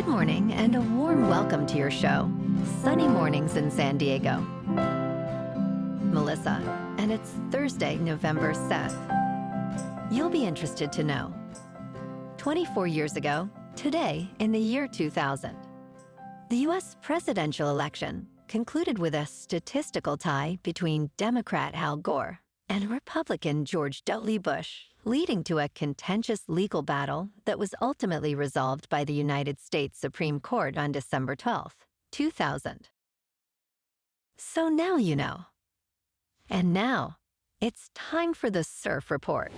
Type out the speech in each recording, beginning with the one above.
Good morning and a warm welcome to your show, Sunny Mornings in San Diego. Melissa, and it's Thursday, November 7th. You'll be interested to know. 24 years ago, today in the year 2000, the U.S. presidential election concluded with a statistical tie between Democrat Al Gore and Republican George W. Bush, leading to a contentious legal battle that was ultimately resolved by the United States Supreme Court on December 12, 2000. So now you know. And now, it's time for the Surf Report.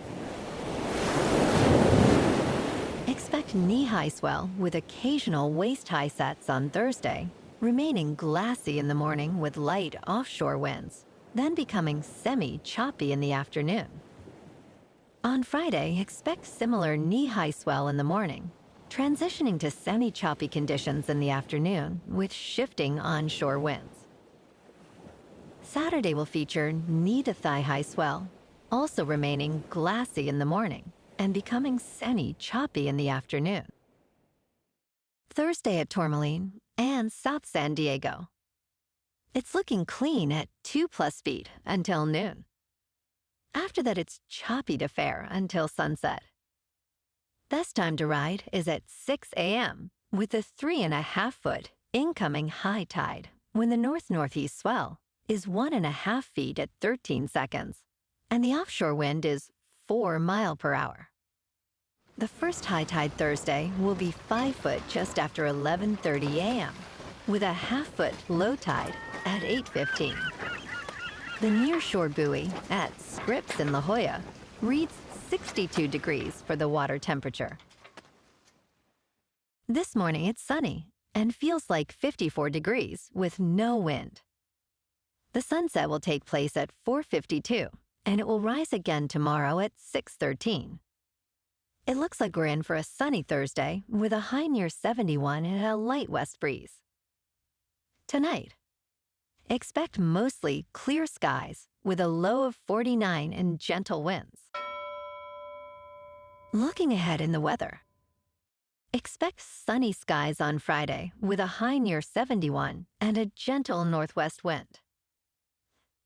Expect knee-high swell with occasional waist-high sets on Thursday, remaining glassy in the morning with light offshore winds, then becoming semi-choppy in the afternoon. On Friday, expect similar knee-high swell in the morning, transitioning to semi-choppy conditions in the afternoon with shifting onshore winds. Saturday will feature knee-to-thigh-high swell, also remaining glassy in the morning and becoming semi-choppy in the afternoon. Thursday at Tourmaline and South San Diego. It's looking clean at 2+ feet until noon. After that, it's choppy to fair until sunset. Best time to ride is at 6 a.m. with a 3.5-foot incoming high tide when the north-northeast swell is 1.5 feet at 13 seconds, and the offshore wind is 4 miles per hour. The first high tide Thursday will be 5 foot just after 11:30 a.m. with a 1/2 foot low tide at 8:15. The nearshore buoy at Scripps in La Jolla reads 62 degrees for the water temperature. This morning it's sunny and feels like 54 degrees with no wind. The sunset will take place at 4:52 and it will rise again tomorrow at 6:13. It looks like we're in for a sunny Thursday with a high near 71 and a light west breeze. Tonight, expect mostly clear skies with a low of 49 and gentle winds. Looking ahead in the weather. Expect sunny skies on Friday with a high near 71 and a gentle northwest wind.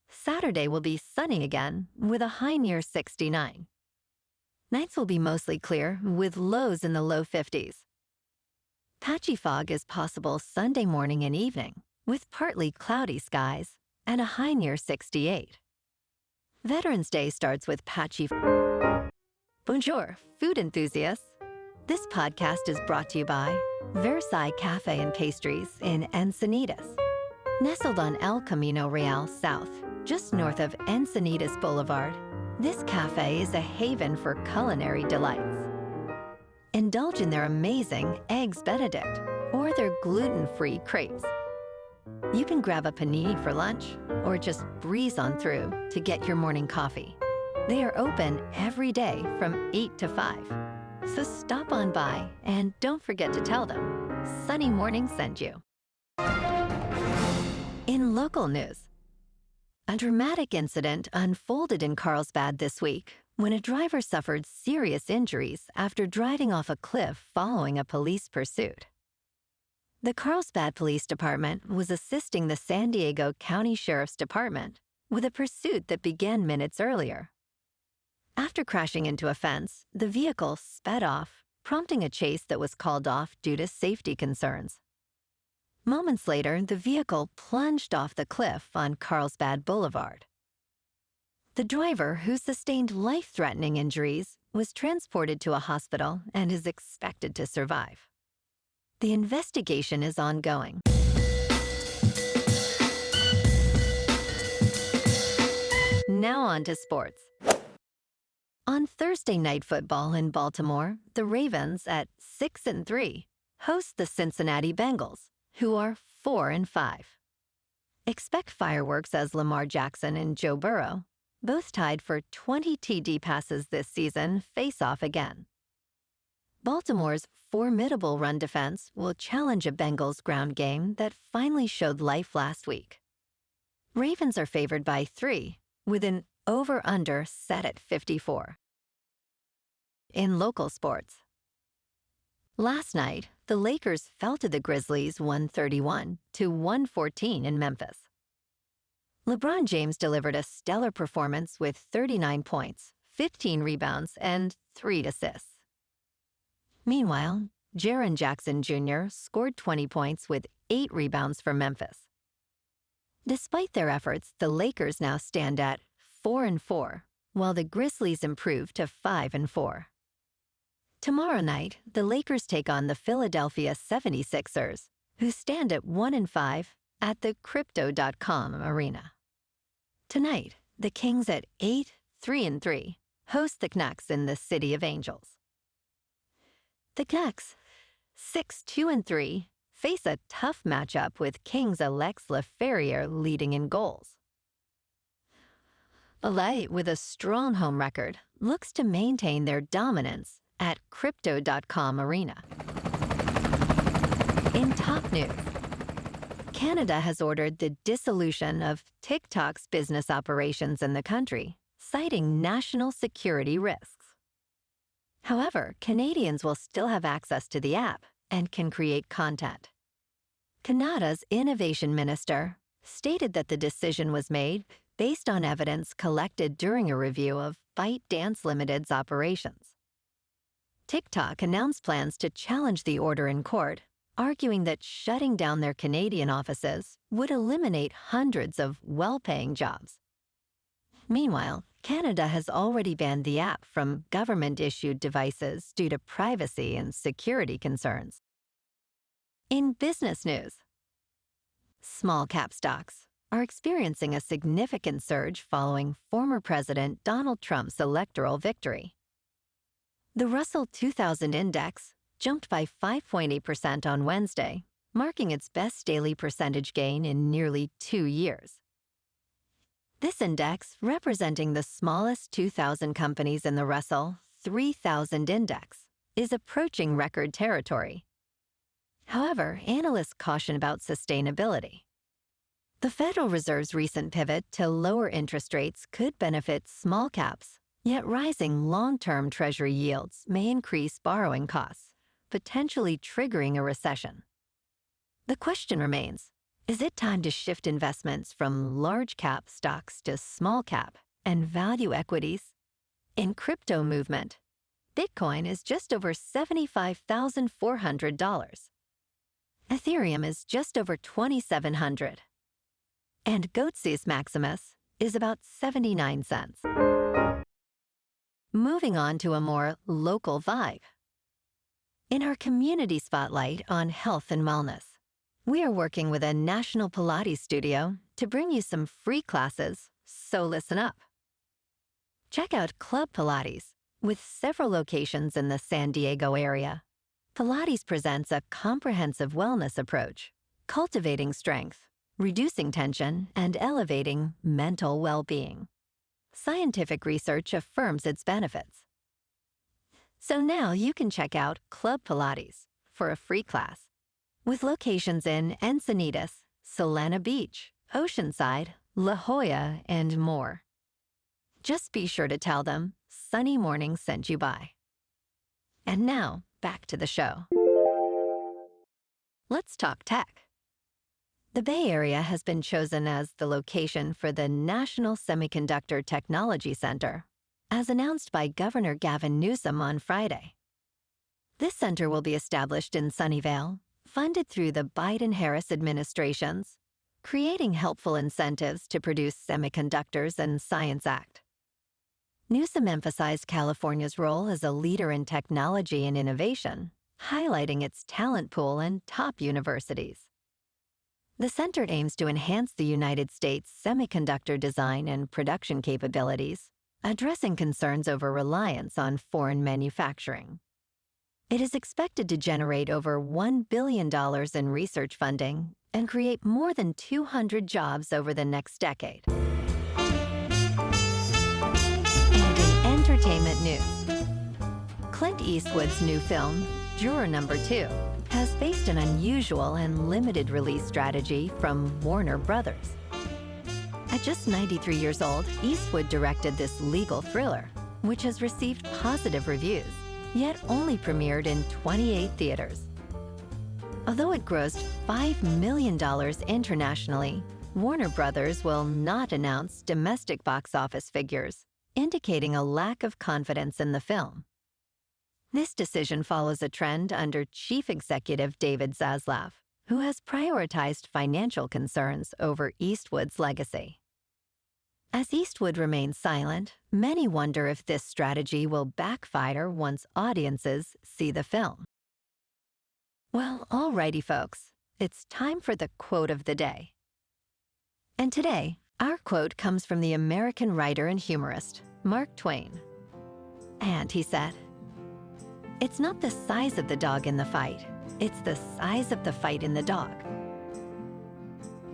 Saturday will be sunny again with a high near 69. Nights will be mostly clear with lows in the low 50s. Patchy fog is possible Sunday morning and evening, with partly cloudy skies and a high near 68. Veterans Day starts with patchy. Bonjour, food enthusiasts. This podcast is brought to you by Versailles Cafe and Pastries in Encinitas. Nestled on El Camino Real South, just north of Encinitas Boulevard, this cafe is a haven for culinary delights. Indulge in their amazing Eggs Benedict or their gluten-free crepes. You can grab a panini for lunch or just breeze on through to get your morning coffee. They are open every day from 8 to 5. So stop on by and don't forget to tell them Sunny Morning sent you. In local news, a dramatic incident unfolded in Carlsbad this week when a driver suffered serious injuries after driving off a cliff following a police pursuit. The Carlsbad Police Department was assisting the San Diego County Sheriff's Department with a pursuit that began minutes earlier. After crashing into a fence, the vehicle sped off, prompting a chase that was called off due to safety concerns. Moments later, the vehicle plunged off the cliff on Carlsbad Boulevard. The driver, who sustained life-threatening injuries, was transported to a hospital and is expected to survive. The investigation is ongoing. Now on to sports. On Thursday Night Football in Baltimore, the Ravens at 6-3 host the Cincinnati Bengals, who are 4-5. Expect fireworks as Lamar Jackson and Joe Burrow, both tied for 20 TD passes this season, face off again. Baltimore's formidable run defense will challenge a Bengals ground game that finally showed life last week. Ravens are favored by 3, with an over-under set at 54. In local sports, Last night, the Lakers fell to the Grizzlies 131-114 in Memphis. LeBron James delivered a stellar performance with 39 points, 15 rebounds, and 3 assists. Meanwhile, Jaren Jackson Jr. scored 20 points with 8 rebounds for Memphis. Despite their efforts, the Lakers now stand at 4-4, while the Grizzlies improved to 5-4. Tomorrow night, the Lakers take on the Philadelphia 76ers, who stand at 1-5 at the Crypto.com Arena. Tonight, the Kings at 8-3-3 host the Canucks in the City of Angels. The Canucks, 6-2-3, face a tough matchup with Kings' Alex Laferriere leading in goals. Alight, with a strong home record, looks to maintain their dominance at Crypto.com Arena. In top news, Canada has ordered the dissolution of TikTok's business operations in the country, citing national security risks. However, Canadians will still have access to the app and can create content. Canada's Innovation Minister stated that the decision was made based on evidence collected during a review of ByteDance Limited's operations. TikTok announced plans to challenge the order in court, arguing that shutting down their Canadian offices would eliminate hundreds of well-paying jobs. Meanwhile, Canada has already banned the app from government-issued devices due to privacy and security concerns. In business news, small-cap stocks are experiencing a significant surge following former President Donald Trump's electoral victory. The Russell 2000 index jumped by 5.8% on Wednesday, marking its best daily percentage gain in nearly 2 years. This index, representing the smallest 2,000 companies in the Russell 3000 index, is approaching record territory. However, analysts caution about sustainability. The Federal Reserve's recent pivot to lower interest rates could benefit small caps, yet rising long-term Treasury yields may increase borrowing costs, potentially triggering a recession. The question remains, is it time to shift investments from large-cap stocks to small-cap and value equities? In crypto movement, Bitcoin is just over $75,400. Ethereum is just over $2,700. And Goatsis Maximus is about 79 cents. Moving on to a more local vibe. In our community spotlight on health and wellness, we are working with a national Pilates studio to bring you some free classes, so listen up. Check out Club Pilates, with several locations in the San Diego area. Pilates presents a comprehensive wellness approach, cultivating strength, reducing tension, and elevating mental well-being. Scientific research affirms its benefits. So now you can check out Club Pilates for a free class, with locations in Encinitas, Solana Beach, Oceanside, La Jolla, and more. Just be sure to tell them Sunny Morning sent you by. And now, back to the show. Let's talk tech. The Bay Area has been chosen as the location for the National Semiconductor Technology Center, as announced by Governor Gavin Newsom on Friday. This center will be established in Sunnyvale, funded through the Biden-Harris administrations, creating helpful incentives to produce Semiconductors and Science Act. Newsom emphasized California's role as a leader in technology and innovation, highlighting its talent pool and top universities. The center aims to enhance the United States' semiconductor design and production capabilities, addressing concerns over reliance on foreign manufacturing. It is expected to generate over $1 billion in research funding and create more than 200 jobs over the next decade. And in entertainment news, Clint Eastwood's new film, Juror Number 2, has faced an unusual and limited release strategy from Warner Brothers. At just 93 years old, Eastwood directed this legal thriller, which has received positive reviews, yet only premiered in 28 theaters. Although it grossed $5 million internationally, Warner Brothers will not announce domestic box office figures, indicating a lack of confidence in the film. This decision follows a trend under Chief Executive David Zaslav, who has prioritized financial concerns over Eastwood's legacy. As Eastwood remains silent, many wonder if this strategy will backfire once audiences see the film. Well, alrighty folks, it's time for the quote of the day. And today, our quote comes from the American writer and humorist, Mark Twain. And he said, "It's not the size of the dog in the fight, it's the size of the fight in the dog."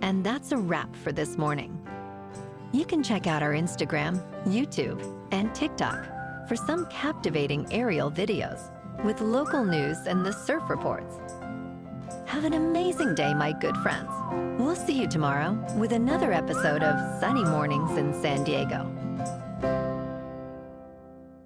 And that's a wrap for this morning. You can check out our Instagram, YouTube, and TikTok for some captivating aerial videos with local news and the surf reports. Have an amazing day, my good friends. We'll see you tomorrow with another episode of Sunny Mornings in San Diego.